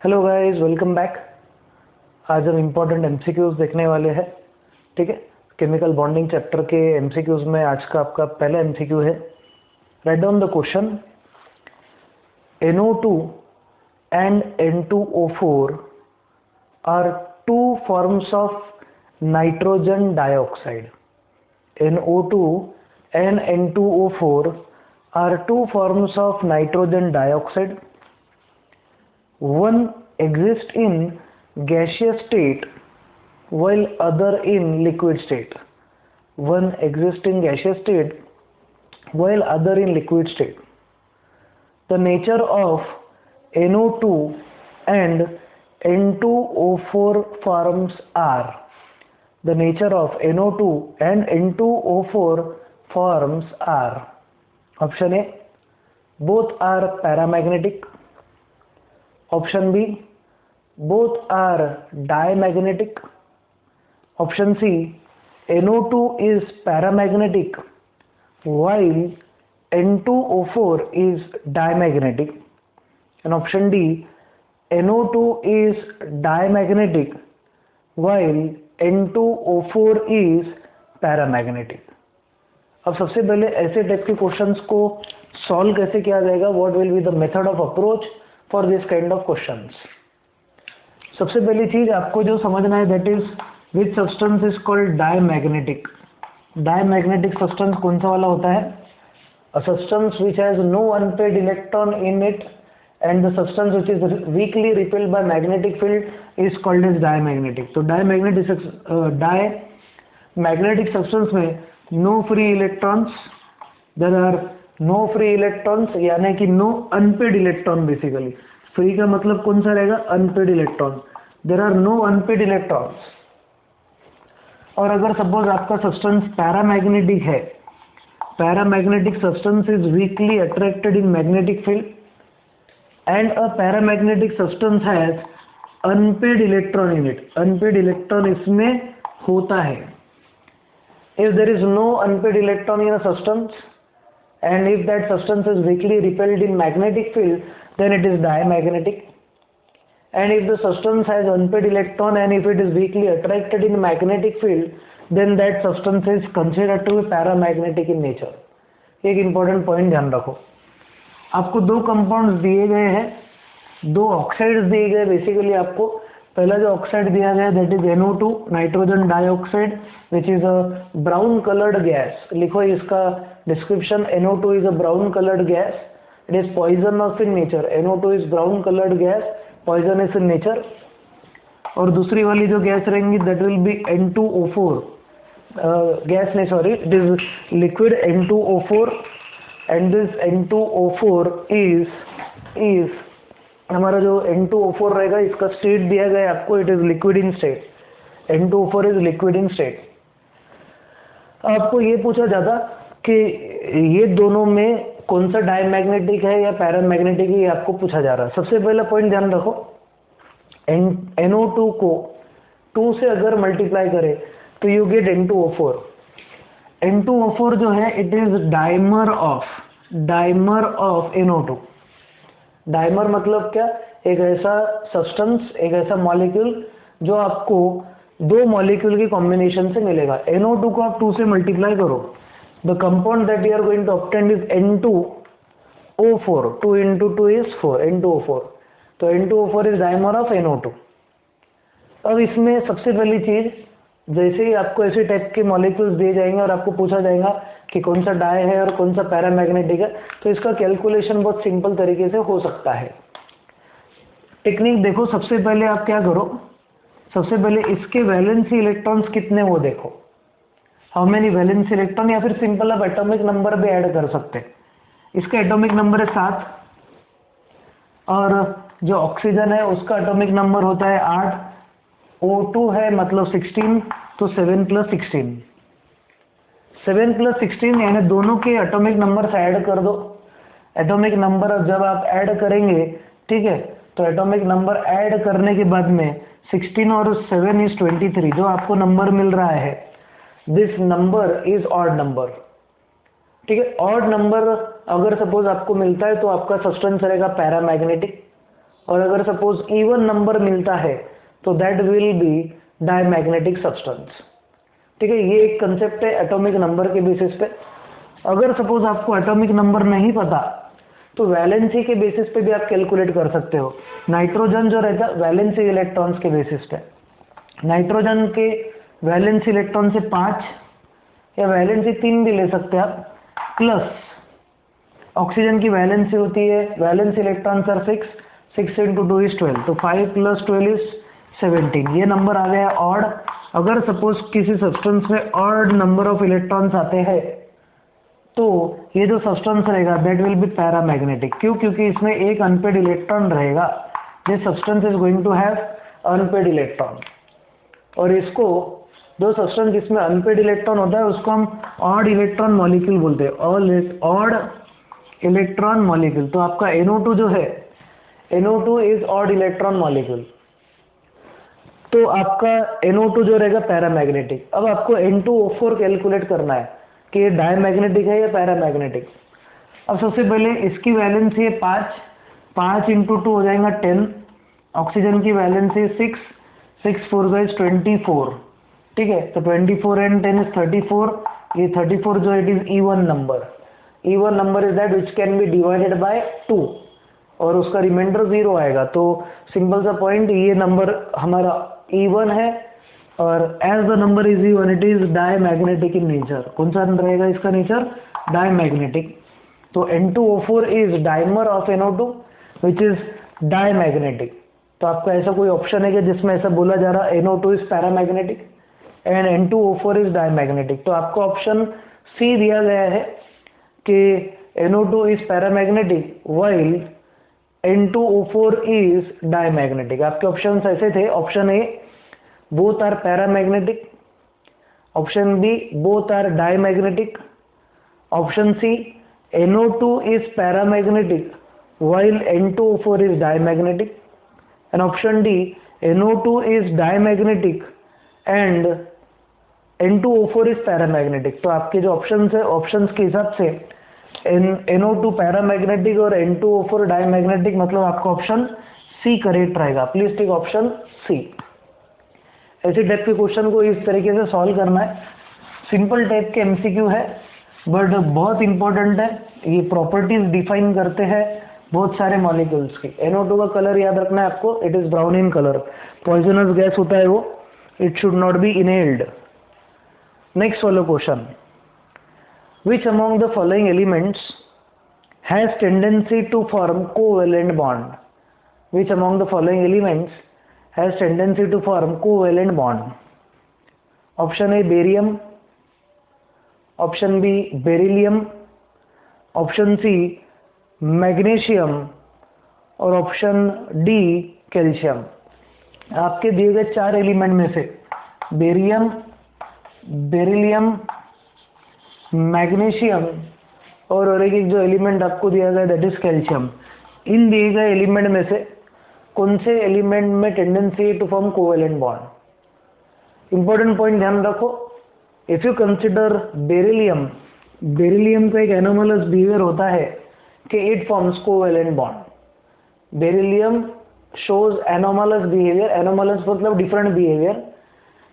Hello guys, welcome back. आज हम important MCQs देखने वाले हैं। ठीक है, केमिकल बॉन्डिंग चैप्टर के एमसीक्यूज में आज का आपका पहला एमसीक्यू है। Write down the question. NO2 and N2O4 are two forms of nitrogen dioxide. NO2 and N2O4 are two forms of nitrogen dioxide. One exists in gaseous state while other in liquid state. One exists in gaseous state while other in liquid state. The nature of NO2 and N2O4 forms are. The nature of NO2 and N2O4 forms are. Option A, both are paramagnetic. Option B, both are diamagnetic. Option C, NO2 is paramagnetic while N2O4 is diamagnetic. And option D, NO2 is diamagnetic while N2O4 is paramagnetic. अब सबसे पहले ऐसे type के questions को solve कैसे किया जाएगा, what will be the method of approach for this kind of questions. सबसे पहली चीज आपको जो समझना है, that is which substance is called diamagnetic. Diamagnetic substance कौन सा वाला होता है? A substance which has no unpaired electron in it and the substance which is weakly repelled by magnetic field is called as diamagnetic. तो diamagnetic substance में no free electrons, there are no free electrons, यानी कि no unpaired electron. Basically free का मतलब कौन सा रहेगा? Unpaired electron. There are no unpaired electrons. और अगर सपोज आपका सब्सटेंस पैरामैग्नेटिक है, paramagnetic substance is weakly attracted in magnetic field and a paramagnetic substance has unpaired electron in it. Unpaired electron इसमें होता है। If there is no unpaired electron in a substance and if that substance is weakly repelled in magnetic field, then it is diamagnetic. And if the substance has unpaired electron and if it is weakly attracted in magnetic field, then that substance is considered to be paramagnetic in nature. एक important point ध्यान रखो। आपको दो compounds दिए गए हैं, दो oxides दिए गए। बेसिकली आपको पहला जो ऑक्साइड दिया गया that is NO2 nitrogen dioxide which is a brown coloured gas. लिखो इसका description, NO2 is a brown colored gas. It is poisonous in nature. NO2 is brown colored gas, poisonous in nature. और दूसरी वाली जो gas रहेंगी that will be N2O4. Gas नहीं, sorry, it is liquid N2O4 and this N2O4 is हमारा जो N2O4 रहेगा, इसका स्टेट दिया गया है आपको, it is liquid in state. N2O4 is liquid in state. आपको ये पूछा जाता कि ये दोनों में कौन सा डायमैग्नेटिक है या पैरामैग्नेटिक है, ये आपको पूछा जा रहा है। सबसे पहला पॉइंट ध्यान रखो, NO2 को 2 से अगर मल्टीप्लाई करें तो यू गेट N2O4। N2O4 जो है it is dimer of NO2। Dimer मतलब क्या? एक ऐसा सब्सटेंस, एक ऐसा मॉलिक्यूल जो आपको दो मॉलिक्यूल के कॉम्बिनेशन से मिलेगा। NO2 को आप 2 से मल्टीप्लाई करो, the compound that you are going to obtain is N2O4. 2 into 2 is 4, N2O4. तो N2O4 is dimer of NO2। अब इसमें सबसे पहली चीज, जैसे ही आपको ऐसे टाइप के मॉलिक्यूल्स दिए जाएंगे और आपको पूछा जाएगा कि कौन सा डाई है और कौन सा पैरामैग्नेटिक है, तो इसका कैलकुलेशन बहुत सिंपल तरीके से हो सकता है। टेक्निक देखो, सबसे पहले आप क्या करो, सबसे पहले इसके वैलेंसी इलेक्ट्रॉन्स कितने वो देखो, हाउ मेनी वैलेंस इलेक्ट्रॉन, या फिर सिंपल आप एटॉमिक नंबर भी ऐड कर सकते हैं। इसका एटॉमिक नंबर है 7 और जो ऑक्सीजन है उसका एटॉमिक नंबर होता है 8। O2 है मतलब 16, तो 7 + 16, 7 + 16 यानी दोनों के एटॉमिक नंबर से ऐड कर दो। एटॉमिक नंबर जब आप ऐड करेंगे, ठीक है, तो एटॉमिक नंबर ऐड करने के बाद में 16 और 7 is 23 जो आपको नंबर मिल रहा है, this number is odd number. ठीक है, ऑड नंबर अगर सपोज आपको मिलता है तो आपका सब्सटेंस रहेगा पैरामैग्नेटिक और अगर सपोज इवन नंबर मिलता है तो that will B diamagnetic substance. ठीक है, ये एक कंसेप्ट है एटॉमिक नंबर के बेसिस पे। अगर सपोज आपको एटॉमिक नंबर नहीं पता तो वैलेंसी के बेसिस पे भी आप कैलकुलेट कर सकते हो। नाइट्रोजन जो रहता है वैलेंसी इलेक्ट्रॉन्स के बेसिस पे, नाइट्रोजन के वैलेंस इलेक्ट्रॉन से 5 या वैलेंसी 3 भी ले सकते हैं आप, प्लस ऑक्सीजन की वैलेंसी होती है, valence electron sir 6 into 2 is 12, तो 5 + 12 इज 17। ये नंबर आ गया ऑड। अगर सपोज किसी सब्सटेंस में ऑड नंबर ऑफ इलेक्ट्रॉन्स आते हैं तो ये जो सब्सटेंस रहेगा दैट विल बी पैरामैग्नेटिक। क्यों? क्योंकि इसमें एक अनपेड इलेक्ट्रॉन रहेगा। This substance is going to have unpaired electron, और इसको जो सब्सटेंस जिसमें अनपेड इलेक्ट्रॉन होता है उसको हम ऑड इलेक्ट्रॉन मॉलिक्यूल बोलते हैं, ऑड इलेक्ट्रॉन मॉलिक्यूल। तो आपका NO2 जो है, NO2 is odd electron molecule, तो आपका NO2 जो रहेगा पैरामैग्नेटिक। अब आपको N2O4 कैलकुलेट करना है कि ये डायमैग्नेटिक है या पैरामैग्नेटिक। अब सबसे पहले इसकी वैलेंसी है 5 इंटू 2 हो जाएगा 10, ऑक्सीजन की वैलेंसी 6 4 इज 24। ठीक है, तो 24 एंड 10 इज 34। ये 34 जो it is even number is that which can be divided by 2 और उसका रिमाइंडर 0 आएगा। तो सिंपल सा पॉइंट, ये नंबर हमारा इवन है और as the number is even it is diamagnetic in nature. कौन सा रहेगा इसका नेचर? डायमैग्नेटिक। तो N2O4 is dimer of NO2 which is diamagnetic. तो आपका ऐसा कोई ऑप्शन है कि जिसमें ऐसा बोला जा रहा है NO2 is paramagnetic and N2O4 is diamagnetic? तो आपको ऑप्शन सी दिया गया है कि NO2 is paramagnetic while N2O4 is diamagnetic. आपके ऑप्शंस ऐसे थे, option A both are paramagnetic, option B both are diamagnetic, option C NO2 is paramagnetic while N2O4 is diamagnetic, and option D NO2 is diamagnetic and N2O4 is paramagnetic। तो आपके जो options है, options के हिसाब से NO2 paramagnetic और N2O4 diamagnetic, मतलब आपका ऑप्शन सी करेक्ट रहेगा। Please take option C. ऐसे टाइप के क्वेश्चन को इस तरीके से सॉल्व करना है। सिंपल टाइप के MCQ है बट बहुत इंपॉर्टेंट है। ये प्रॉपर्टीज डिफाइन करते हैं बहुत सारे मॉलिक्यूल्स की। NO2 का कलर याद रखना है आपको, it is brown in colour. Poisonous gas होता है वो, it should not be inhaled. Next वाला question, which among the following elements has tendency to form covalent bond? Which among the following elements has tendency to form covalent bond? Option A barium, option B beryllium, option C magnesium और option D calcium. आपके दिए गए 4 element में से barium, beryllium, magnesium और एक जो element आपको दिया गया दैट इज कैल्शियम, इन दिए गए एलिमेंट में से कौन से एलिमेंट में tendency to form covalent bond? Important point ध्यान रखो, if you consider beryllium, beryllium का एक एनोमलस बिहेवियर होता है कि it forms covalent bond. Beryllium shows anomalous behaviour, anomalous मतलब different behaviour,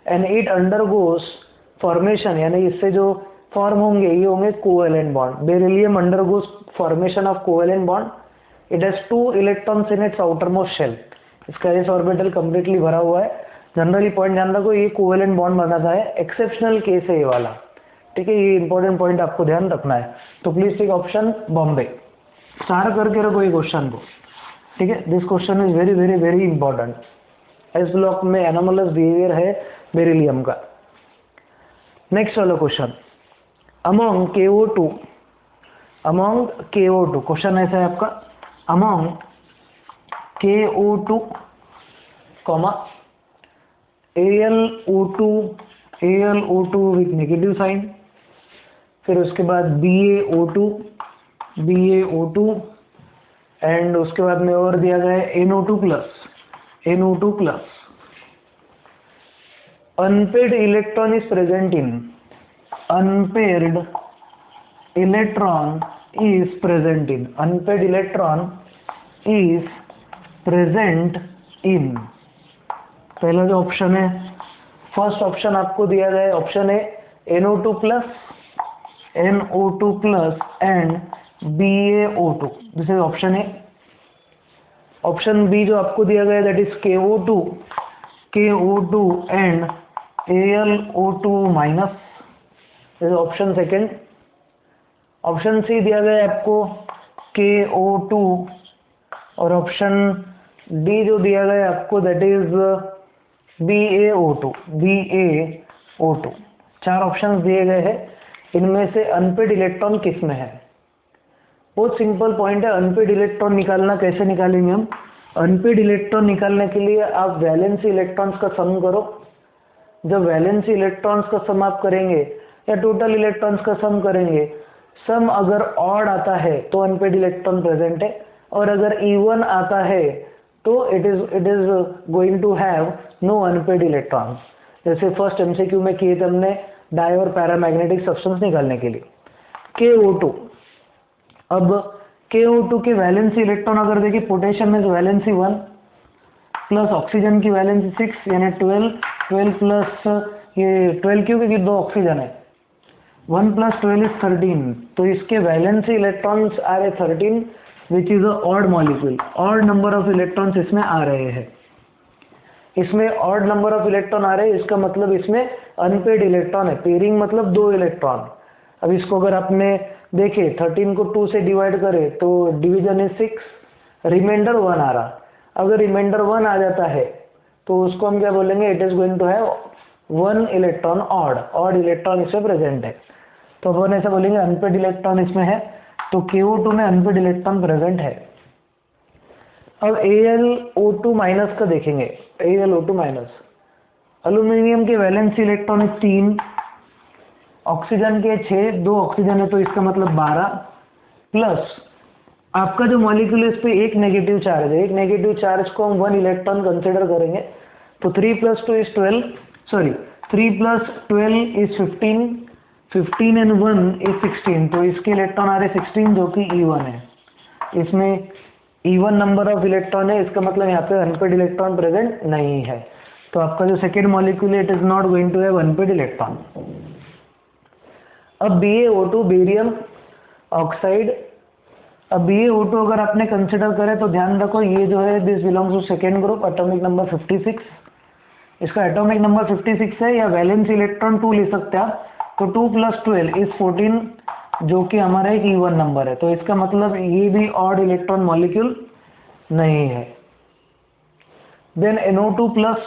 and it undergoes formation, यानी इससे जो फॉर्म होंगे ये होंगे covalent bond. Beryllium undergoes formation of covalent bond. It has 2 electrons in its outermost shell. इसका S orbital completely भरा हुआ है। जनरली पॉइंट ध्यान रखो, ये कोवेलेंट बॉन्ड बनाता है, एक्सेप्शनल केस है ये वाला। ठीक है, ये इंपॉर्टेंट पॉइंट आपको ध्यान रखना है। तो please take option Bombay. Star करके रखो ये क्वेश्चन को। ठीक है, this question is very very very important. S block में एनोमलस बिहेवियर है बेरिलियम का। नेक्स्ट वाला question, among KO2, among KO2, question ऐसा है आपका, among KO2, AlO2 with negative sign, फिर उसके बाद BaO2 एंड उसके बाद में और दिया गया है NO2 plus. Unpaired electron is present in, unpaired electron is present in, unpaired electron is present in. पहला जो ऑप्शन है, फर्स्ट ऑप्शन आपको दिया गया है, option A NO2 plus and BaO2, this is option A. Option B जो आपको दिया गया है that is KO2 and AlO2 minus, this is option second. Option C दिया गया है आपको KO2 और ऑप्शन डी जो दिया गया है आपको दैट इज BaO2। चार ऑप्शंस दिए गए हैं, इनमें से अनपेड इलेक्ट्रॉन किस में है? बहुत सिंपल पॉइंट है, अनपेड इलेक्ट्रॉन निकालना कैसे निकालेंगे हम? अनपेड इलेक्ट्रॉन निकालने के लिए आप वैलेंसी इलेक्ट्रॉन्स का सम करो। जब वैलेंसी इलेक्ट्रॉन्स का सम आप करेंगे या टोटल इलेक्ट्रॉन्स का सम करेंगे, सम अगर ऑड आता है तो अनपेड इलेक्ट्रॉन प्रेजेंट है, और अगर इवन आता है तो it is going to have no unpaired electrons. जैसे फर्स्ट MCQ में किए थे हमने डाई और पैरामैग्नेटिक सब्सटेंस निकालने के लिए। KO2, अब KO2 के वैलेंसी इलेक्ट्रॉन अगर देखिए, पोटेशियम में वैलेंसी 1 प्लस ऑक्सीजन की वैलेंसी 6 यानी 12 प्लस ये 12 क्योंकि 2 ऑक्सीजन है, 1 प्लस 12 इज 13, तो इसके वैलेंसी इलेक्ट्रॉन्स आ रहे 13 which is a odd molecule. Odd number of electrons इसमें आ रहे हैं, इसमें ऑड नंबर ऑफ इलेक्ट्रॉन आ रहे हैं, इसका मतलब इसमें अनपेड इलेक्ट्रॉन है। पेयरिंग मतलब 2 इलेक्ट्रॉन। अब इसको अगर आपने देखे 13 को 2 से डिवाइड करे तो डिवीजन इज 6, रिमाइंडर 1 आ रहा। अगर रिमाइंडर 1 आ जाता है तो उसको हम क्या बोलेंगे? It is going to have 1 electron odd electron इसमें प्रेजेंट है, तो अपन ऐसा बोलेंगे अनपेड इलेक्ट्रॉन इसमें है, तो KO2 में अनपेड इलेक्ट्रॉन प्रेजेंट है। अब AlO2 माइनस का देखेंगे। AlO2 माइनस, अल्यूमिनियम के वैलेंसी इलेक्ट्रॉन 3, ऑक्सीजन के 6, 2 ऑक्सीजन है तो इसका मतलब 12, प्लस आपका जो मॉलिक्यूल है इस पे एक नेगेटिव चार्ज है, एक नेगेटिव चार्ज को हम 1 इलेक्ट्रॉन कंसिडर करेंगे, तो 3 plus 2 is 12, sorry 3 plus 12 is 15, 15 and 1 is 16, तो इसके इलेक्ट्रॉन आ रहे 16 जो कि E1 है। इसमें E1 नंबर ऑफ इलेक्ट्रॉन है, इसका मतलब यहाँ पे अनपेड इलेक्ट्रॉन प्रेजेंट नहीं है, तो आपका जो सेकेंड मॉलिक्यूल है it is not going to have unpaired electron. अब BaO2 बेरियम ऑक्साइड, अब BaO2 अगर आपने कंसिडर करें तो ध्यान रखो ये जो है this belongs to second group, atomic number 56, इसका एटॉमिक नंबर 56 है, या वैलेंस इलेक्ट्रॉन 2 ले सकते हैं, तो 2 प्लस 12 इज 14 जो कि हमारा एक E1 नंबर है, तो इसका मतलब ये भी ऑड इलेक्ट्रॉन मॉलिक्यूल नहीं है। देन NO2 प्लस,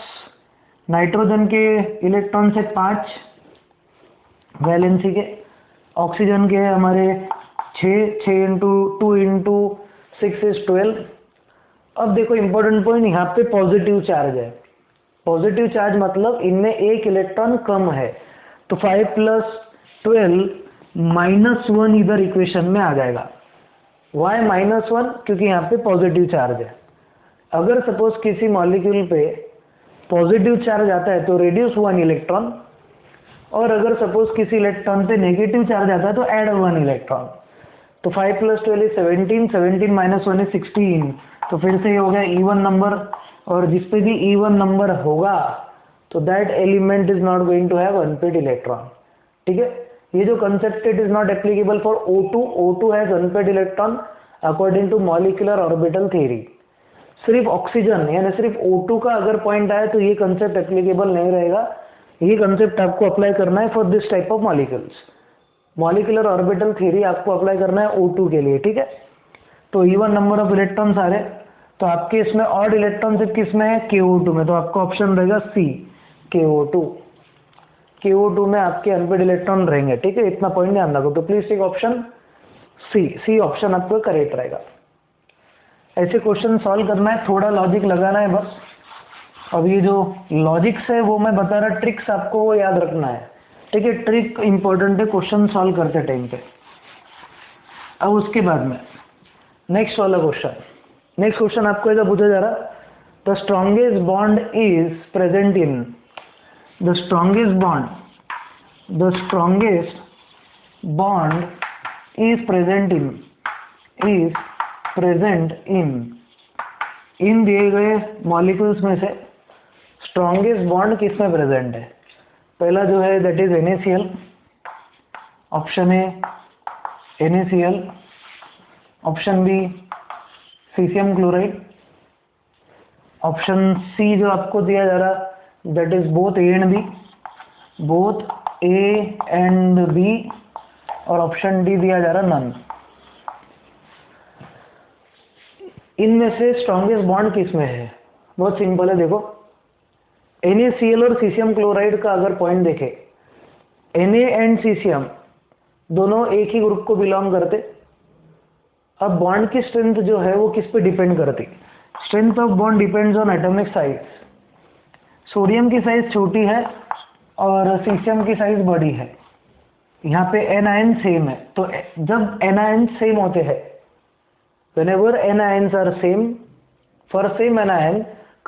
नाइट्रोजन के इलेक्ट्रॉन से 5 वैलेंसी के, ऑक्सीजन के हमारे 6 इंटू 2 इंटू 6 इज 12। अब देखो इंपॉर्टेंट पॉइंट, यहाँ पे पॉजिटिव चार्ज है, पॉजिटिव चार्ज मतलब इनमें एक इलेक्ट्रॉन कम है, तो 5 प्लस 12 -1 इधर इक्वेशन में आ जाएगा। वाई -1? क्योंकि यहाँ पे पॉजिटिव चार्ज है। अगर सपोज किसी मॉलिक्यूल पे पॉजिटिव चार्ज आता है तो रेड्यूस 1 इलेक्ट्रॉन, और अगर सपोज किसी इलेक्ट्रॉन पे नेगेटिव चार्ज आता है तो ऐड 1 इलेक्ट्रॉन, तो 5 प्लस 12 इज 17, 17 माइनस 1 इज 16, तो फिर से ये हो गया E1 नंबर, और जिसपे भी E1 नंबर होगा तो that element is not going to have unpaired electron. ठीक है, ये जो concept it is not applicable for O2 has unpaired electron according to molecular orbital theory. सिर्फ ऑक्सीजन यानी सिर्फ O2 का अगर पॉइंट आए तो ये कंसेप्ट एप्लीकेबल नहीं रहेगा, ये कंसेप्ट आपको अप्लाई करना है for this type of molecules. Molecular orbital theory आपको अप्लाई करना है O2 के लिए। ठीक है, तो E1 नंबर ऑफ इलेक्ट्रॉन्स आ रहे, तो आपके इसमें ऑड इलेक्ट्रॉन सिर्फ किस में है? KO2 में, तो आपका ऑप्शन रहेगा C, KO2। KO2 में आपके अनपेड इलेक्ट्रॉन रहेंगे। ठीक है, इतना पॉइंट ध्यान रखो, तो please take option C option आपको करेक्ट रहेगा। ऐसे क्वेश्चन सॉल्व करना है, थोड़ा लॉजिक लगाना है बस। अब ये जो लॉजिक्स है वो मैं बता रहा, ट्रिक्स आपको वो याद रखना है। ठीक है, ट्रिक इंपॉर्टेंट है क्वेश्चन सॉल्व करते टाइम पे। अब उसके बाद में नेक्स्ट वाला क्वेश्चन, नेक्स्ट क्वेश्चन आपको ऐसा पूछा जा रहा, the strongest bond is present in, the strongest bond is present in in दिए गए मॉलिक्यूल्स में से स्ट्रॉन्गेस्ट बॉन्ड किस में प्रेजेंट है? पहला जो है that is NaCl, option A NaCl, option B caesium chloride, option C जो आपको दिया जा रहा that is both A and B, both A and B, और ऑप्शन डी दिया जा रहा नन। इनमें से स्ट्रॉन्गेस्ट बॉन्ड किस में है? बहुत सिंपल है, देखो NaCl और सीशियम क्लोराइड का अगर पॉइंट देखें, Na एंड सीशियम दोनों एक ही ग्रुप को बिलोंग करते। अब बॉन्ड की स्ट्रेंथ जो है वो किस पे डिपेंड करती? Strength of bond depends on atomic size. Sodium की साइज छोटी है और सीशियम की साइज बड़ी है। यहाँ पे एनायन सेम है, तो जब एनायन सेम होते हैं, whenever anions are same, for same anion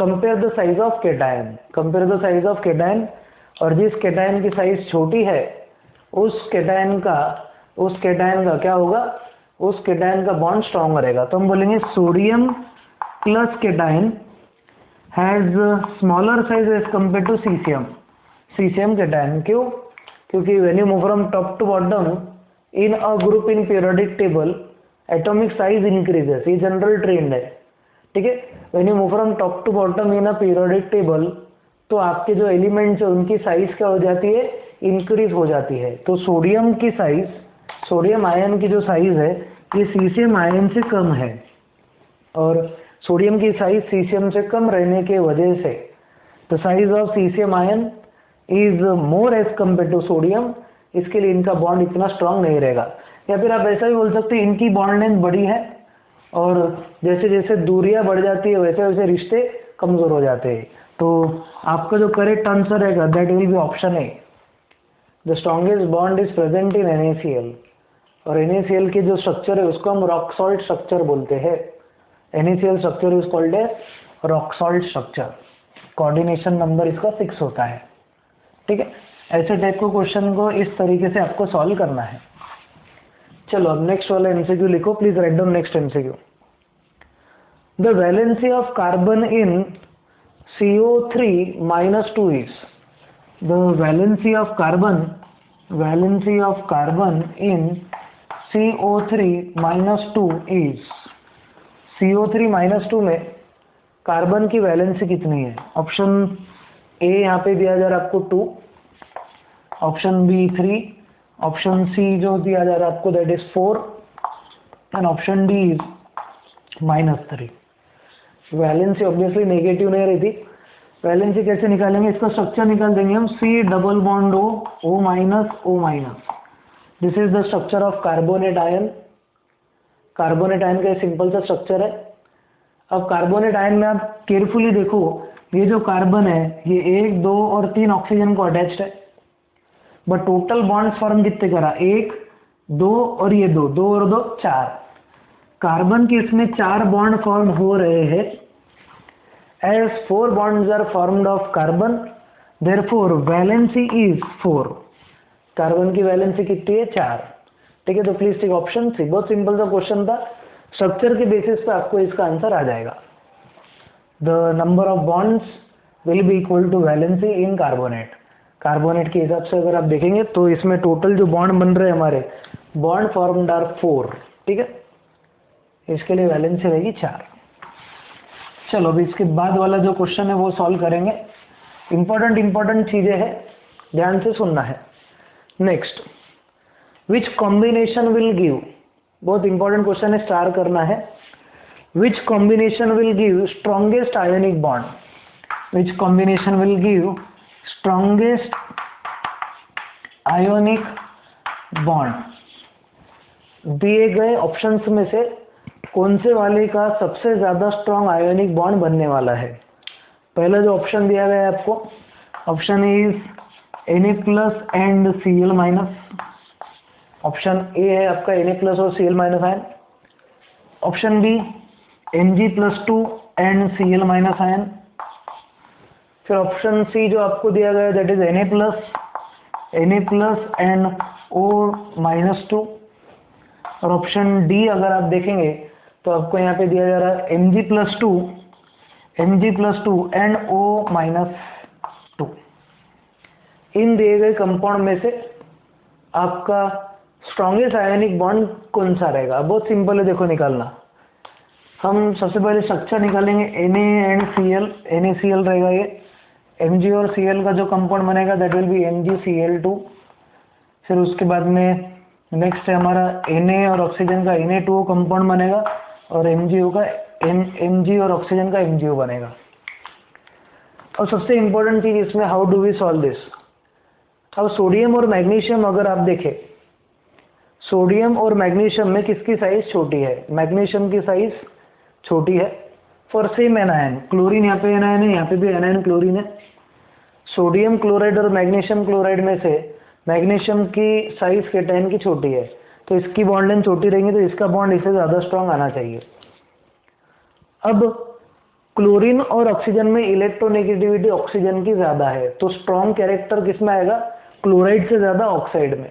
compare the size of cation, compare the size of cation, और जिस केटायन की साइज छोटी है उस केटायन का क्या होगा? उस केटायन का बॉन्ड स्ट्रॉन्ग रहेगा। तो हम बोलेंगे sodium plus cation has smaller size as compare to caesium cation. क्यों? क्योंकि when you move from top to bottom in a group in periodic table atomic size increases, ये जनरल ट्रेंड है, ठीक है। When you move from top to bottom in a periodic table, तो आपके जो elements है उनकी साइज क्या हो जाती है? इंक्रीज हो जाती है। तो सोडियम की साइज, सोडियम आयन की जो साइज है ये सीशियम आयन से कम है, और सोडियम की साइज सीशियम से कम रहने के वजह से the size of caesium ion is more as compare to sodium, इसके लिए इनका बॉन्ड इतना स्ट्रांग नहीं रहेगा। या फिर आप ऐसा भी बोल सकते हैं इनकी बॉन्ड लेंथ बड़ी है और जैसे जैसे दूरियां बढ़ जाती है वैसे वैसे रिश्ते कमजोर हो जाते हैं। तो आपका जो करेक्ट आंसर रहेगा that will be option A, the strongest bond is present in NaCl। और NaCl के जो स्ट्रक्चर है उसको हम रॉक सॉल्ट स्ट्रक्चर बोलते हैं। NaCl structure is called as rock salt structure. Coordination number इसका 6 होता है, ठीक है। ऐसे टाइप को क्वेश्चन को इस तरीके से आपको सॉल्व करना है। चलो अब नेक्स्ट वाला MCQ लिखो, please write down next MCQ। The valency of carbon in CO3 - 2 is, the valency of carbon in CO3 - 2 is, CO3 - 2 में कार्बन की वैलेंसी कितनी है? ऑप्शन ए यहाँ पे दिया जा रहा है आपको 2, ऑप्शन बी 3, ऑप्शन सी जो दिया जा रहा है आपको that is 4, and option D is -3। Valency obviously negative नहीं रहती। वैलेंसी कैसे निकालेंगे? इसका स्ट्रक्चर निकाल देंगे हम, C double bond O, O-। This is the structure of carbonate ion. Carbonate ion का सिंपल सा स्ट्रक्चर है। अब कार्बोनेट आयन में आप केयरफुली देखो, ये जो कार्बन है ये 1, 2 और 3 ऑक्सीजन को अटैच्ड है, बट टोटल बॉन्ड फॉर्म कितने करा? 1, 2 और ये 2, 2 और 2 4। कार्बन के इसमें 4 बॉन्ड फॉर्म हो रहे हैं। As 4 bonds are formed of carbon, therefore valency is 4। Carbon की वैलेंसी कितनी है? 4, ठीक है। तो प्लीज टेक ऑप्शन सी। बहुत सिंपल सा क्वेश्चन था, स्ट्रक्चर के बेसिस पे आपको इसका आंसर आ जाएगा। The number of bonds will be equal to valency in carbonate. Carbonate के हिसाब से अगर आप देखेंगे तो इसमें टोटल जो बॉन्ड बन रहे हैं हमारे, बॉन्ड फॉर्म्ड आर 4, ठीक है। इसके लिए वैलेंसी रहेगी 4। चलो अब इसके बाद वाला जो क्वेश्चन है वो सॉल्व करेंगे। इंपॉर्टेंट चीजें हैं, ध्यान से सुनना है। Next, which combination will give, बहुत इंपॉर्टेंट क्वेश्चन है, स्टार करना है। Which combination will give strongest ionic bond, which combination will give strongest ionic bond. दिए गए ऑप्शंस में से कौन से वाले का सबसे ज्यादा स्ट्रॉन्ग आयोनिक बॉन्ड बनने वाला है? पहला जो ऑप्शन दिया गया है आपको, option is Na+ and Cl-। Option A है आपका Na+ और Cl- ion. Option B Mg+2 and Cl- ion. फिर ऑप्शन सी जो आपको दिया गया है that is Na+ and O-2। और ऑप्शन डी अगर आप देखेंगे तो आपको यहाँ पे दिया जा रहा है Mg+2 Mg+2 एंड O-2। इन दिए गए कंपाउंड में से आपका स्ट्रॉन्गेस्ट आयोनिक बॉन्ड कौन सा रहेगा? बहुत सिंपल है, देखो निकालना। हम सबसे पहले स्ट्रक्चर निकालेंगे, Na एंड Cl, NaCl रहेगा ये। Mg और Cl का जो कंपाउंड बनेगा दैट विल बी MgCl2। फिर उसके बाद में नेक्स्ट है हमारा Na और ऑक्सीजन का Na2O कंपाउंड बनेगा, और Mg और ऑक्सीजन का MgO बनेगा। और सबसे इंपॉर्टेंट चीज इसमें, how do we solve this? अब सोडियम और मैग्नीशियम अगर आप देखें, सोडियम और मैग्नीशियम में किसकी साइज छोटी है? मैग्नीशियम की साइज छोटी है फॉर सेम एनायन। क्लोरीन यहाँ पे एनायन है, यहाँ पे भी एनायन क्लोरीन है। सोडियम क्लोराइड और मैग्नीशियम क्लोराइड में से मैग्नीशियम की साइज केटायन की छोटी है, तो इसकी बॉन्ड लेंथ छोटी रहेंगी, तो इसका बॉन्ड इससे ज़्यादा स्ट्रांग आना चाहिए। अब क्लोरीन और ऑक्सीजन में इलेक्ट्रोनेगेटिविटी ऑक्सीजन की ज़्यादा है, तो स्ट्रॉन्ग कैरेक्टर किस में आएगा? क्लोराइड से ज़्यादा ऑक्साइड में।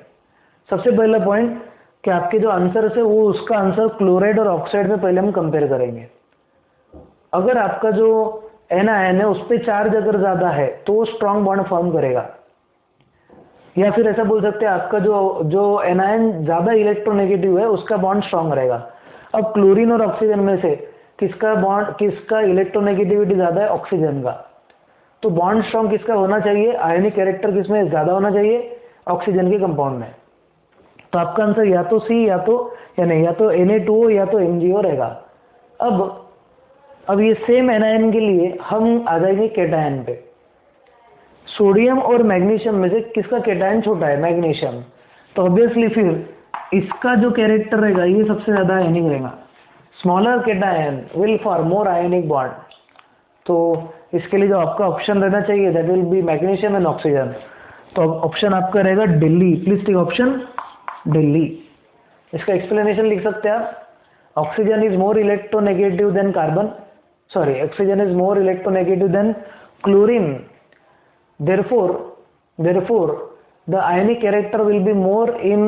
सबसे पहला पॉइंट कि आपके जो आंसर है वो उसका आंसर क्लोराइड और ऑक्साइड में पहले हम कंपेयर करेंगे। अगर आपका जो एनायन है उस पर चार्ज अगर ज़्यादा है तो वो स्ट्रॉन्ग बॉन्ड फॉर्म करेगा, या फिर ऐसा बोल सकते हैं आपका जो एनायन ज़्यादा इलेक्ट्रोनेगेटिव है उसका बॉन्ड स्ट्रॉन्ग रहेगा। अब क्लोरीन और ऑक्सीजन में से किसका इलेक्ट्रोनेगेटिविटी ज़्यादा है? ऑक्सीजन का। तो बॉन्ड स्ट्रॉन्ग किसका होना चाहिए? आयनिक कैरेक्टर किसमें ज़्यादा होना चाहिए? ऑक्सीजन के कंपाउंड में। तो आपका आंसर या तो सी या तो Na2O या तो MgO रहेगा। अब ये सेम एनायन के लिए हम आ जाएंगे केटायन पे। सोडियम और मैग्नीशियम में से किसका केटायन छोटा है? मैग्नीशियम। तो ऑब्वियसली फिर इसका जो कैरेक्टर रहेगा ये सबसे ज़्यादा आयनिक रहेगा। Smaller cation will form more ionic bond. तो इसके लिए जो आपका ऑप्शन रहना चाहिए that will be magnesium and oxygen. तो ऑप्शन आपका रहेगा Delhi. Please take option Delhi. इसका एक्सप्लेनेशन लिख सकते हैं आप। Oxygen is more electronegative than carbon, sorry, oxygen is more electronegative than chlorine, therefore the ionic character will be more in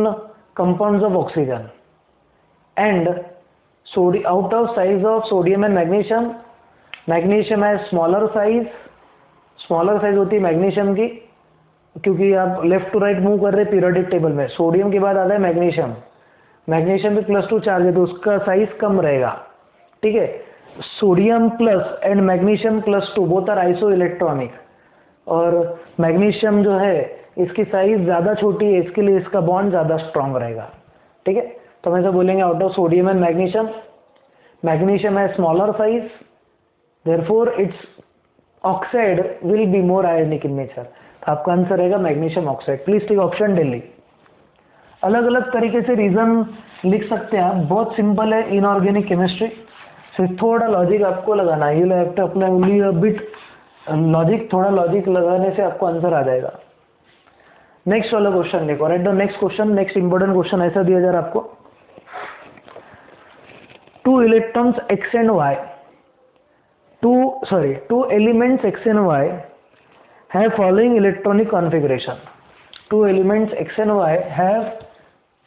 compounds of oxygen, and out of size of sodium and magnesium has smaller size होती है magnesium की, क्योंकि आप left to right move कर रहे हैं periodic table में। Sodium के बाद आता है मैग्नीशियम पे +2 चार्ज है तो उसका साइज कम रहेगा, ठीक है। Sodium plus and magnesium +2 both are isoelectronic, और मैग्नीशियम जो है इसकी साइज ज़्यादा छोटी है, इसके लिए इसका बॉन्ड ज़्यादा स्ट्रांग रहेगा, ठीक है। तो हम ऐसा बोलेंगे out of sodium and magnesium है smaller size, therefore its oxide will be more ionic in nature. तो आपका आंसर रहेगा magnesium oxide. Please take option Delhi. अलग अलग तरीके से रीजन लिख सकते हैं आप, बहुत सिंपल है इनऑर्गेनिक केमिस्ट्री। सिर्फ थोड़ा लॉजिक आपको लगाना है, you have to apply only a bit logic. थोड़ा लॉजिक लगाने से आपको आंसर आ जाएगा। नेक्स्ट वाला क्वेश्चन देखो, right the next question. Next important question ऐसा दिया जा रहा है आपको, 2 electrons x and y, two elements x and y have following electronic configuration. 2 elements x and y have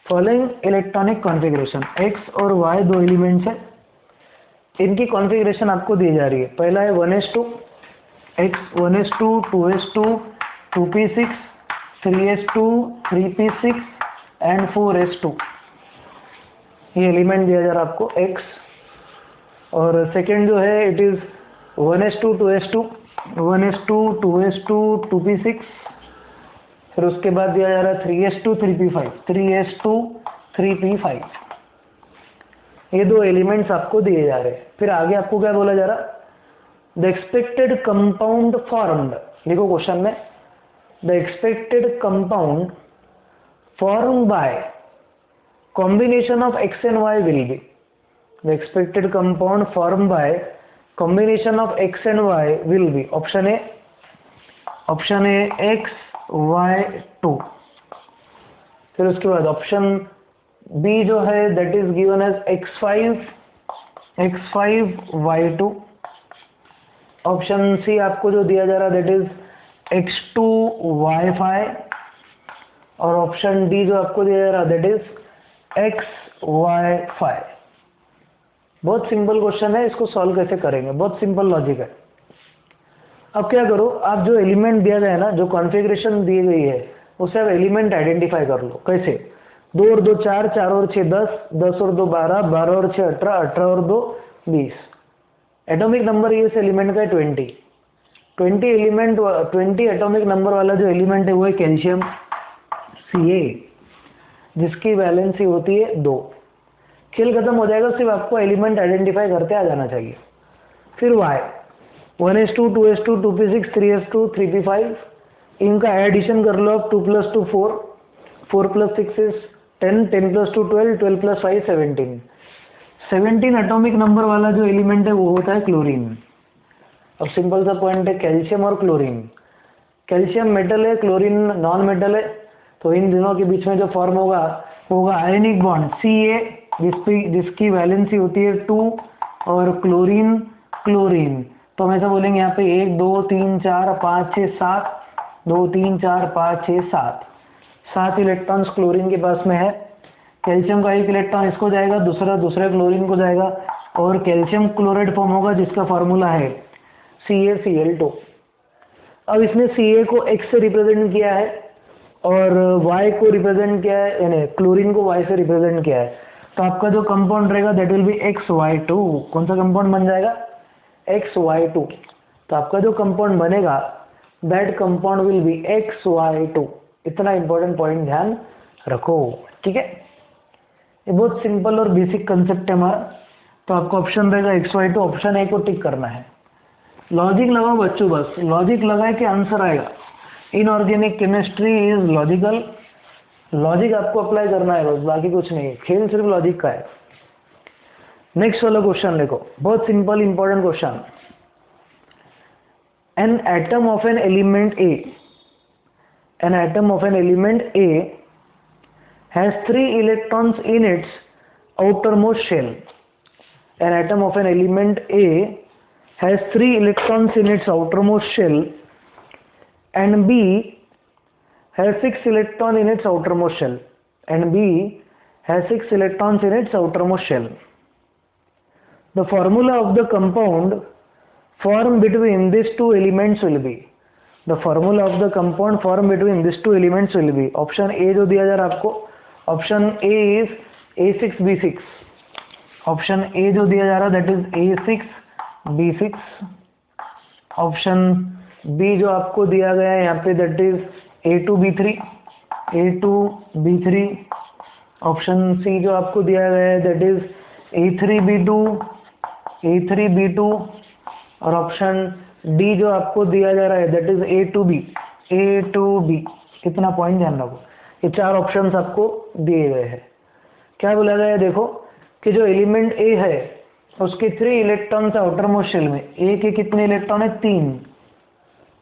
following electronic configuration. x और y दो elements है, इनकी कॉन्फ़िगरेशन आपको दी जा रही है। पहला है 1s2, x 1s2, 2s2, 2p6, 3s2, 3p6 and 4s2। ये एलिमेंट दिया जा रहा है आपको x। और सेकेंड जो है it is 1s2, 2s2, 1s2, 2s2, 2p6, फिर उसके बाद दिया जा रहा है 3s2, 3p5, 3s2, 3p5। ये दो एलिमेंट्स आपको दिए जा रहे हैं। फिर आगे आपको क्या बोला जा रहा है? द एक्सपेक्टेड कंपाउंड फॉर्म्ड, देखो क्वेश्चन में, the expected compound formed by combination of x and y will be, the expected compound formed by combination of x and y will be option A x y 2। फिर उसके बाद option B जो है that is given as x5 y 2। Option C आपको जो दिया जा रहा है that is x2 y 5, और ऑप्शन D जो आपको दिया जा रहा है that is XY5। बहुत सिंपल क्वेश्चन है, इसको सॉल्व कैसे करेंगे, बहुत सिंपल लॉजिक है। अब क्या करो, आप जो एलिमेंट दिया गया है ना, जो कॉन्फ़िगरेशन दी गई है उससे आप एलिमेंट आइडेंटिफाई कर लो। कैसे? 2 और 2 4, 4 और 6 10, 10 और 2 12, 12 और 6 18, 18 और 2 20। एटॉमिक नंबर ये इस एलिमेंट का है 20 एटॉमिक नंबर वाला जो एलिमेंट है वो है कैल्शियम Ca, जिसकी वैलेंसी होती है 2। खेल खत्म हो जाएगा, सिर्फ आपको एलिमेंट आइडेंटिफाई करते आ जाना चाहिए। फिर y 1s2 2s2 2p6 3s2 3p5, इनका एडिशन कर लो आप। 2 + 2 4, 4 + 6 is 10, 10 + 2 12, 12 + 5 17। 17 एटॉमिक नंबर वाला जो एलिमेंट है वो होता है क्लोरीन। अब सिंपल सा पॉइंट है, कैल्शियम और क्लोरीन। कैल्शियम मेटल है, क्लोरीन नॉन मेटल है, तो इन दोनों के बीच में जो फॉर्म होगा वो होगा आयनिक बॉन्ड Ca, जिसकी वैलेंसी होती है 2, और क्लोरीन क्लोरीन। तो हम ऐसा बोलेंगे यहाँ पे 1 2 3 4 5 6 7, 2 3 4 5 6 7, 7 इलेक्ट्रॉन्स क्लोरीन के पास में है। कैल्शियम का 1 इलेक्ट्रॉन इसको जाएगा, दूसरे क्लोरीन को जाएगा, और कैल्शियम क्लोराइड फॉर्म होगा जिसका फॉर्मूला है CaCl2। अब इसने Ca को X से रिप्रेजेंट किया है और Y को रिप्रेजेंट किया है, यानी क्लोरीन को Y से रिप्रेजेंट किया है। तो आपका जो कंपाउंड रहेगा दैट विल बी XY2। कौन सा कंपाउंड बन जाएगा? XY2। तो आपका जो कंपाउंड बनेगा that compound will be XY2। इतना इंपॉर्टेंट पॉइंट ध्यान रखो, ठीक है। ये बहुत सिंपल और बेसिक कंसेप्ट है हमारा। तो आपका ऑप्शन रहेगा XY2, ऑप्शन ए को टिक करना है। लॉजिक लगाओ बच्चों, बस लॉजिक लगाए कि आंसर आएगा। Inorganic chemistry is logical, logic आपको अप्लाई करना है बस, बाकी कुछ नहीं है। खेल सिर्फ लॉजिक का है। नेक्स्ट वाला क्वेश्चन देखो, बहुत simple important question. An atom of an element A has 3 electrons in its outermost shell. An atom of an element A has 3 electrons in its outermost shell, and B has 6 electrons in its outermost shell. The formula of the compound formed between these two elements will be. Option A जो दिया जा रहा है आपको, option A is A6B6। Option A जो दिया जा रहा है that is A6B6। Option B जो आपको दिया गया है यहाँ पे that is A2B3। Option C जो आपको दिया गया है दैट इज A3B2। और ऑप्शन डी जो आपको दिया जा रहा है दैट इज A2B। इतना पॉइंट ध्यान रखो, ये 4 ऑप्शंस आपको दिए गए हैं। क्या बोला गया है देखो कि जो एलिमेंट ए है उसके 3 इलेक्ट्रॉन्स आउटर मोस्ट शेल में, ए के कितने इलेक्ट्रॉन है? 3,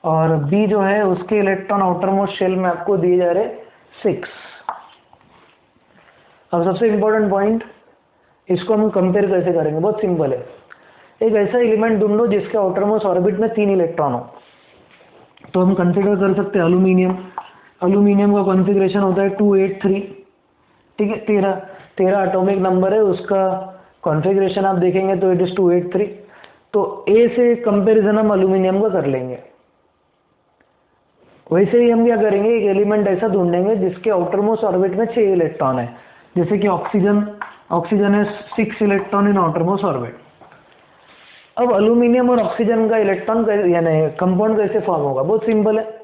और बी जो है उसके इलेक्ट्रॉन आउटर मोस्ट शेल में आपको दिए जा रहे 6। अब सबसे इंपॉर्टेंट पॉइंट, इसको हम कंपेयर कैसे करेंगे? बहुत सिंपल है। एक ऐसा एलिमेंट ढूंढो जिसके आउटर मोस्ट ऑर्बिट में 3 इलेक्ट्रॉन हो। तो हम कंसीडर कर सकते हैं एल्यूमिनियम का कॉन्फ़िगरेशन होता है 283, ठीक है। 13 एटॉमिक नंबर है, उसका कॉन्फ़िगरेशन आप देखेंगे तो इट इज 283। तो ए से कंपैरिजन हम एल्यूमिनियम का कर लेंगे। वैसे ही हम क्या करेंगे, एक एलिमेंट ऐसा ढूंढेंगे जिसके आउटर मोस्ट ऑर्बिट में 6 इलेक्ट्रॉन है, जैसे कि ऑक्सीजन है 6 electron in outer most orbit. अब एल्यूमिनियम और ऑक्सीजन का इलेक्ट्रॉन यानी कंपाउंड कैसे फॉर्म होगा? बहुत सिंपल है।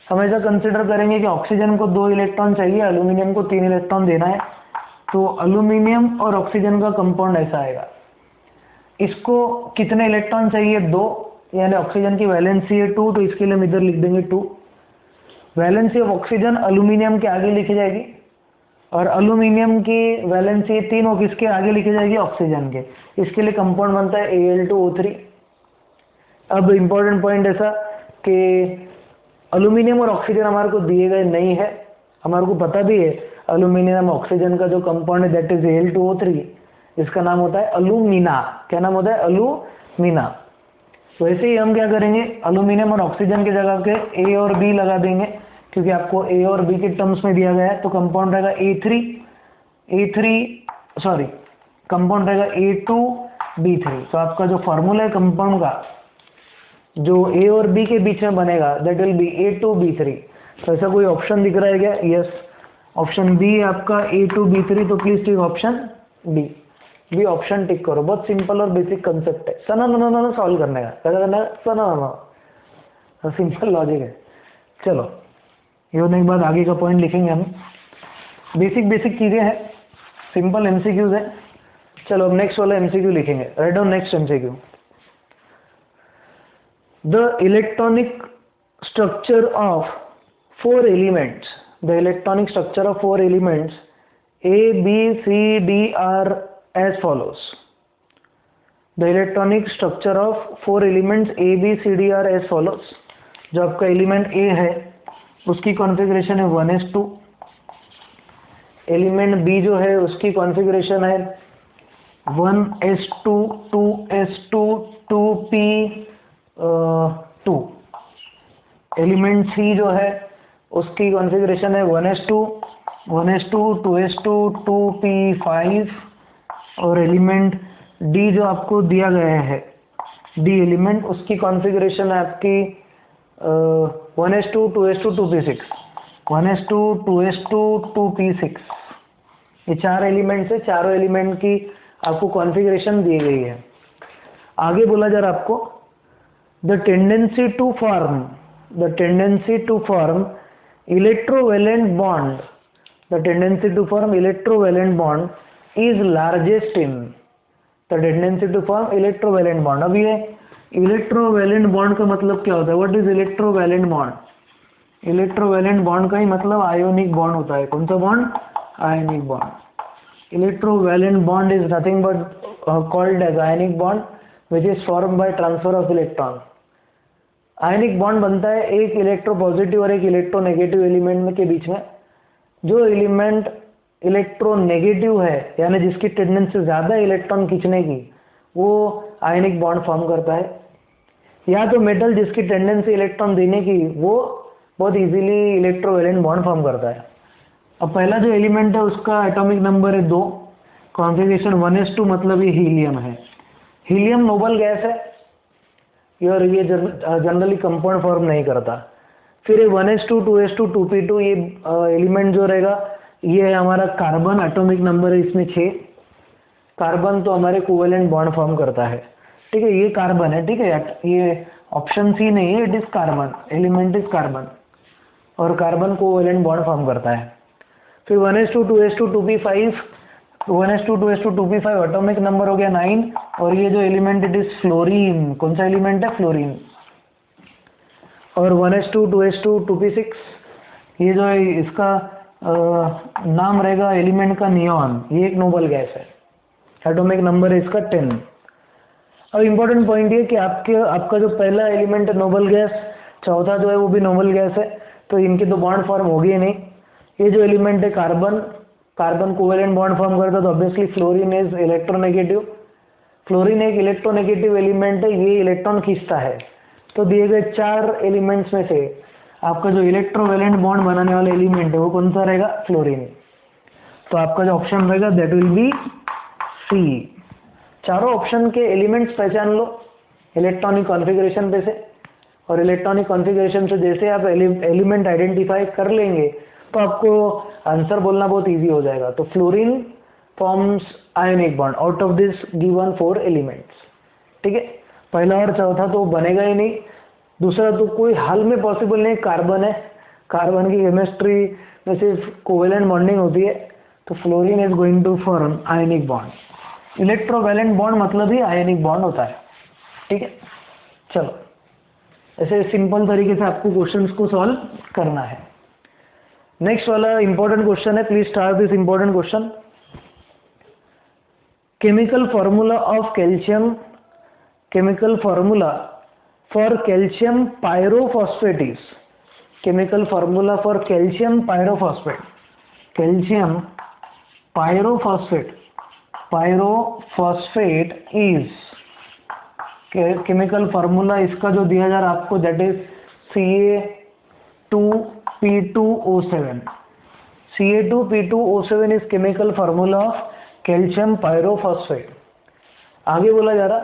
हम ऐसा कंसिडर करेंगे कि ऑक्सीजन को 2 इलेक्ट्रॉन चाहिए, एल्यूमिनियम को 3 इलेक्ट्रॉन देना है। तो एल्यूमिनियम और ऑक्सीजन का कंपाउंड ऐसा आएगा। इसको कितने इलेक्ट्रॉन चाहिए? 2, यानी ऑक्सीजन की वैलेंसी है 2, तो इसके लिए हम इधर लिख देंगे 2। वैलेंसी ऑफ ऑक्सीजन एल्यूमिनियम के आगे लिखी जाएगी, और एल्यूमिनियम की वैलेंसी 3 और किसके आगे लिखी जाएगी? ऑक्सीजन के। इसके लिए कंपाउंड बनता है Al2O3। अब इंपॉर्टेंट पॉइंट ऐसा कि एल्यूमिनियम और ऑक्सीजन हमारे को दिए गए नहीं है, हमारे को पता भी है एल्यूमिनियम ऑक्सीजन का जो कंपाउंड है दैट इज Al2O3, जिसका नाम होता है एल्यूमिना। क्या नाम होता है? एल्यूमिना। तो ऐसे ही हम क्या करेंगे, एल्यूमिनियम और ऑक्सीजन की जगह के ए और बी लगा देंगे, क्योंकि आपको ए और बी के टर्म्स में दिया गया है। तो कंपाउंड रहेगा कंपाउंड रहेगा A2 B3। तो आपका जो फॉर्मूला है कंपाउंड का जो A और B के बीच में बनेगा दैट विल बी A2B3। तो ऐसा कोई ऑप्शन दिख रहा है क्या? यस, ऑप्शन बी है आपका A2B3। तो please tick option B option tick करो। बहुत सिंपल और बेसिक कंसेप्ट है, सना ना सॉल्व करने का, क्या करना है? सना, सिंपल लॉजिक है। चलो ये होने के बाद आगे का पॉइंट लिखेंगे हम। बेसिक चीजें हैं, सिंपल एमसीक्यूज है। चलो अब नेक्स्ट वाला एमसीक्यू लिखेंगे। Write down next MCQ. The electronic structure of 4 elements, the electronic structure of 4 elements A, B, C, D are as follows. The electronic structure of 4 elements A, B, C, D are as follows. जो आपका element A है उसकी configuration है 1s2। Element B जो है उसकी configuration है 1s2, 2s2, 2p2। Element C जो है उसकी कॉन्फ़िगरेशन है 1s2, 2s2, 2p5। और एलिमेंट D जो आपको दिया गया है, D एलिमेंट, उसकी कॉन्फ़िगरेशन है आपकी 1s2, 2s2, 2p6, 1s2, 2s2, 2p6। ये 4 एलिमेंट्स है, चारों एलिमेंट की आपको कॉन्फ़िगरेशन दी गई है। आगे बोला जा रहा आपको the tendency to form electrovalent bond, the tendency to form electrovalent bond is largest in, the tendency to form electrovalent bond। अब ये electrovalent bond का मतलब क्या होता है? What is electrovalent bond? electrovalent bond का ही मतलब ionic bond होता है। कौन सा bond? ionic bond। electrovalent bond is nothing but called as ionic bond which is formed by transfer of electron। Ionic bond बनता है एक इलेक्ट्रोपॉजिटिव और एक इलेक्ट्रोनेगेटिव एलिमेंट के बीच में। जो एलिमेंट इलेक्ट्रोनेगेटिव है यानी जिसकी टेंडेंसी ज्यादा है इलेक्ट्रॉन खींचने की, वो आयनिक बॉन्ड फॉर्म करता है। या तो मेटल जिसकी टेंडेंसी इलेक्ट्रॉन देने की, वो बहुत इजीली इलेक्ट्रोवेलेंट बॉन्ड फॉर्म करता है। अब पहला जो एलिमेंट है उसका एटॉमिक नंबर है 2, कॉन्फ़िगरेशन 1s2, मतलब ये हीलियम है। हीलियम नोबल गैस है और ये जनरली कंपाउंड फॉर्म नहीं करता। फिर ये 1s2, 2s2, 2p2 ये एलिमेंट जो रहेगा ये है हमारा कार्बन। एटॉमिक नंबर है इसमें 6। कार्बन तो हमारे कोवेलेंट बॉन्ड फॉर्म करता है, ठीक है। ये कार्बन है, ठीक है। ये ऑप्शन सी नहीं है, it is carbon, element is carbon और कार्बन कोवेलेंट बॉन्ड फॉर्म करता है। फिर 1s2, 2s2, 2p5, 1s2, 2s2, 2p5 atomic number हो गया 9। और ये जो एलिमेंट इट इज फ्लोरीन। कौन सा एलिमेंट है? फ्लोरीन। और 1s2, 2s2, 2p6 ये जो है इसका नाम रहेगा एलिमेंट का नियॉन। ये एक नोबल गैस है, एटॉमिक नंबर है इसका 10। अब इम्पोर्टेंट पॉइंट ये कि आपका जो पहला एलिमेंट है नोबल गैस, चौथा जो है वो भी नोबल गैस है, तो इनके तो बॉन्ड फॉर्म होगी नहीं। ये जो एलिमेंट है कार्बन कोवेलेंट बॉन्ड फॉर्म करता है, तो obviously fluorine is electronegative. Fluorine एक इलेक्ट्रोनेगेटिव एलिमेंट है, ये इलेक्ट्रॉन खींचता है। तो दिए गए 4 एलिमेंट्स में से आपका जो इलेक्ट्रोवेलेंट बॉन्ड बनाने वाला एलिमेंट है वो कौन सा रहेगा? फ्लोरीन। तो आपका जो ऑप्शन रहेगा दैट विल बी सी। चारों ऑप्शन के एलिमेंट्स पहचान लो इलेक्ट्रॉनिक कॉन्फ़िगरेशन पे से, और इलेक्ट्रॉनिक कॉन्फ़िगरेशन से जैसे आप एलिमेंट आइडेंटिफाई कर लेंगे तो आपको आंसर बोलना बहुत इजी हो जाएगा। तो fluorine forms ionic bond out of this given 4 elements, ठीक है। पहला और चौथा तो बनेगा ही नहीं, दूसरा तो कोई हाल में पॉसिबल नहीं। कार्बन है, कार्बन की केमिस्ट्री में सिर्फ कोवेलेंट बॉन्डिंग होती है, तो fluorine is going to form ionic bond. Electrovalent bond मतलब ही आयनिक बॉन्ड होता है, ठीक है। चलो ऐसे सिंपल तरीके से आपको क्वेश्चंस को सॉल्व करना है। नेक्स्ट वाला इंपॉर्टेंट क्वेश्चन है, please start this important question. Chemical formula of calcium, chemical formula for calcium pyrophosphate is, chemical formula for calcium pyrophosphate, calcium pyrophosphate, pyrophosphate is, chemical formula इसका जो दिया जा रहा है आपको that is Ca2P2O7। Ca2P2O7 is chemical formula of calcium pyrophosphate। आगे बोला जा रहा,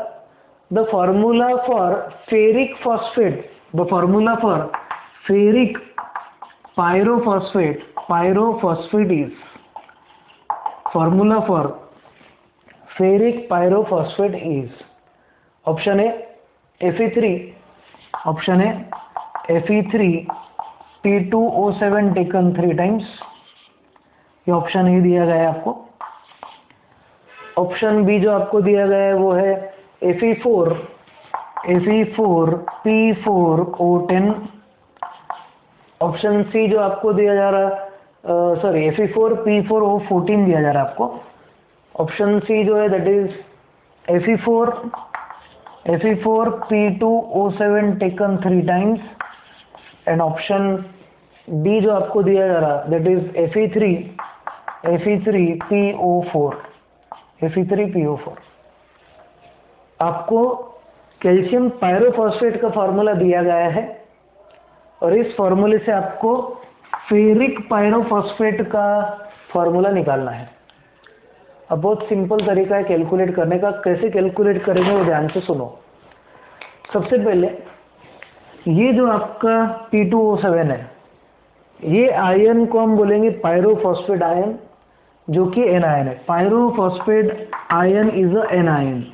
the formula for ferric phosphate, the formula for ferric pyrophosphate is, formula for ferric pyrophosphate is, option A Fe3, option A Fe3 P2O7 taken 3 times, ये option A दिया गया है आपको। Option B जो आपको दिया गया है वो है Fe4 P4O10, ऑप्शन सी जो आपको दिया जा रहा है सॉरी Fe4 P4O14 दिया जा रहा है आपको। ऑप्शन सी जो है that is Fe4 P2O7 taken 3 times, and option D जो आपको दिया जा रहा है दैट इज Fe3 PO4। आपको कैल्शियम पायरोफॉस्फेट का फॉर्मूला दिया गया है और इस फॉर्मूले से आपको फेरिक पायरोफॉस्फेट का फॉर्मूला निकालना है। अब बहुत सिंपल तरीका है कैलकुलेट करने का, कैसे कैलकुलेट करेंगे वो ध्यान से सुनो। सबसे पहले ये जो आपका P2O7 है, ये आयन को हम बोलेंगे पायरोफॉस्फेट आयन, जो कि एन आयन है। Pyrophosphate ion is a anion,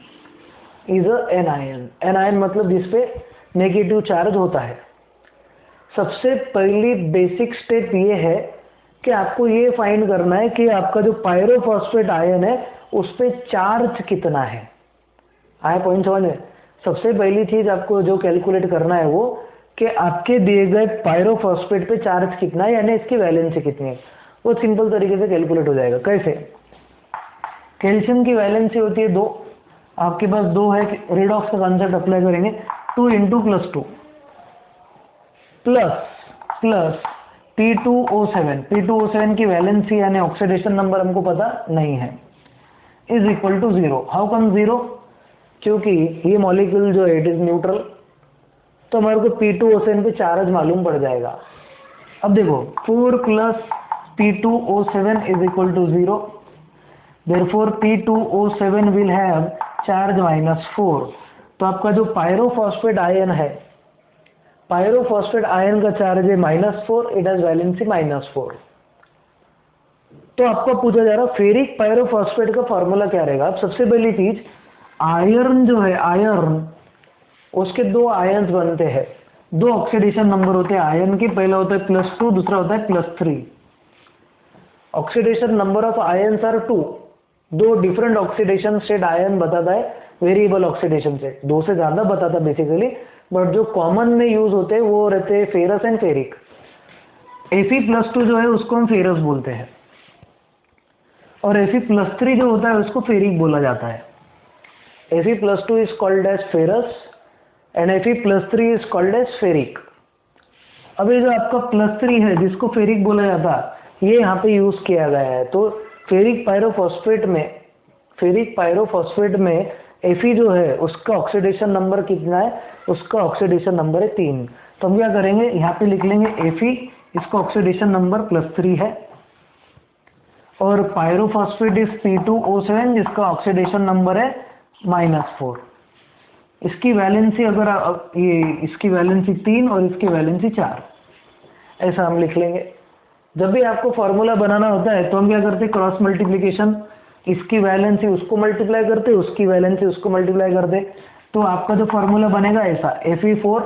anion मतलब जिसपे नेगेटिव चार्ज होता है। सबसे पहली बेसिक स्टेप ये है कि आपको ये फाइंड करना है कि आपका जो पायरोफॉस्फेट आयन है उस पे चार्ज कितना है। आया पॉइंट समझ में? सबसे पहली चीज आपको जो कैलकुलेट करना है वो कि आपके दिए गए पायरोफॉस्फेट पे चार्ज कितना है, यानी इसकी वैलेंसी कितनी है। वो सिंपल तरीके से कैलकुलेट हो जाएगा। कैसे? कैल्शियम की वैलेंसी होती है 2, आपके पास 2 है, रेडॉक्स का कॉन्सेप्ट अप्लाई करेंगे, 2 × +2 प्लस P2O7 की वैलेंसी यानी ऑक्सीडेशन नंबर हमको पता नहीं है, is equal to 0। How come 0? क्योंकि ये मॉलिक्यूल जो है इट इज न्यूट्रल, तो हमारे को P2O7 पे चार्ज मालूम पड़ जाएगा। अब देखो 4 + P2O7 is equal to 0, therefore P2O7 will have charge -4। तो आपका जो पायरोफॉस्फेट आयन है, पायरोफॉस्फेट आयन का चार्ज है -4, इट हैज वैलेंसी -4। तो आपको पूछा जा रहा फेरिक पायरोफॉस्फेट का फॉर्मूला क्या रहेगा। अब सबसे पहली चीज, आयरन जो है, आयरन उसके 2 आयन्स बनते हैं, 2 ऑक्सीडेशन नंबर होते हैं आयरन के, पहला होता है +2, दूसरा होता है +3। Oxidation number of ions are 2, 2 different oxidation state ion बताता है, वेरिएबल ऑक्सीडेशन स्टेट 2 से ज्यादा बताता बेसिकली, बट जो कॉमन में यूज होते हैं वो रहते हैं फेरस एंड फेरिक। Fe+2 जो है उसको हम फेरस बोलते हैं, और Fe+3 जो होता है उसको फेरिक बोला जाता है। Fe+2 is called as ferrous and Fe+3 is called as ferric. अब ये जो आपका +3 है जिसको फेरिक बोला जाता है, ये यहाँ पे यूज किया गया है। तो फेरिक पायरोफॉस्फेट में Fe जो है उसका ऑक्सीडेशन नंबर कितना है, उसका ऑक्सीडेशन नंबर है 3। तो हम क्या करेंगे, यहाँ पे लिख लेंगे Fe, इसका ऑक्सीडेशन नंबर +3 है, और पायरोफॉस्फेट इज P2O7 जिसका ऑक्सीडेशन नंबर है -4। इसकी वैलेंसी अगर ये इसकी वैलेंसी 3 और इसकी वैलेंसी 4, ऐसा हम लिख लेंगे। जब भी आपको फॉर्मूला बनाना होता है तो हम क्या करते हैं, क्रॉस मल्टीप्लिकेशन, इसकी वैलेंसी उसको मल्टीप्लाई करते, उसकी वैलेंसी उसको मल्टीप्लाई करते, तो आपका जो फॉर्मूला बनेगा ऐसा, Fe4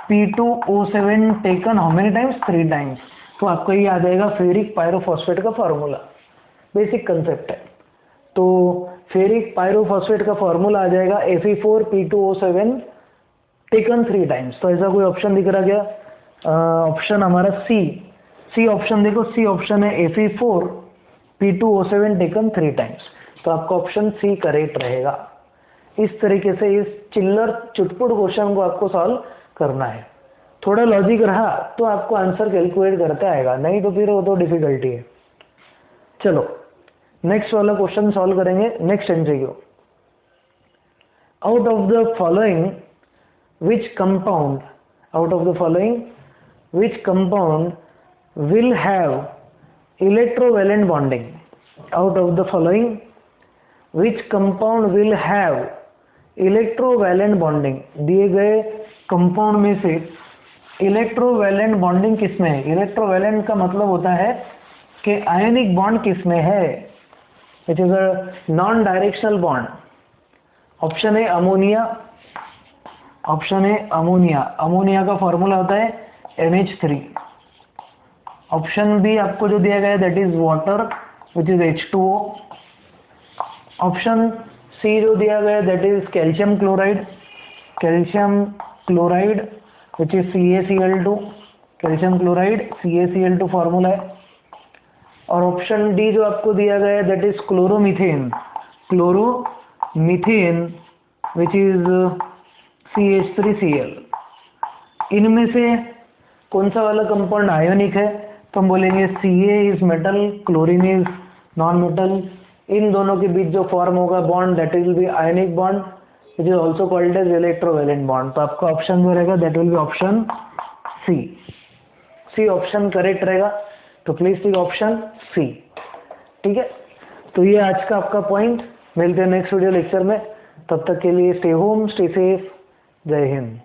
P2O7 taken how many times, 3 times. तो आपको ये आ जाएगा फेरिक पायरोफॉस्फेट का फॉर्मूला। बेसिक कंसेप्ट है। तो फेरिक पायरोफॉस्फेट का फॉर्मूला आ जाएगा Fe4 P2O7 टेकन 3 टाइम्स। तो ऐसा कोई ऑप्शन दिख रहा क्या? ऑप्शन हमारा सी ऑप्शन देखो, सी ऑप्शन है Fe4 P2O7 टेकन 3 टाइम्स। तो आपका ऑप्शन सी करेक्ट रहेगा। इस तरीके से इस चिल्लर चुटपुट क्वेश्चन को आपको सॉल्व करना है। थोड़ा लॉजिक रहा तो आपको आंसर कैलकुलेट करते आएगा, नहीं तो फिर वो तो डिफिकल्टी है। चलो नेक्स्ट वाला क्वेश्चन सॉल्व करेंगे। Next MCQ, out of the following which compound will have electrovalent bonding? Out of the following which compound will have electrovalent bonding, दिए गए कंपाउंड में से इलेक्ट्रोवैलेंट बॉन्डिंग किसमें है। इलेक्ट्रोवैलेंट का मतलब होता है कि आयनिक बॉन्ड किसमें है, which is a non directional bond. Option है अमोनिया, ऑप्शन है अमोनिया, अमोनिया का फॉर्मूला होता है NH3। ऑप्शन बी आपको जो दिया गया है that is water which is H2O। Option C जो दिया गया है that is calcium chloride, calcium chloride which is CaCl2, calcium chloride CaCl2 formula है। और ऑप्शन डी जो आपको दिया गया है that is chloromethane, chloromethane which is CH3Cl। इनमें से कौन सा वाला कंपाउंड आयोनिक है, तो हम बोलेंगे Ca is metal, chlorine is non metal. इन दोनों के बीच जो फॉर्म होगा bond that will be ionic bond which is also called as electrovalent bond. तो आपका ऑप्शन जो रहेगा that will be option C option correct रहेगा। तो प्लीज टेक ऑप्शन सी। ठीक है, तो ये आज का आपका पॉइंट। मिलते हैं नेक्स्ट वीडियो लेक्चर में, तब तक के लिए स्टे होम, स्टे सेफ, जय हिंद।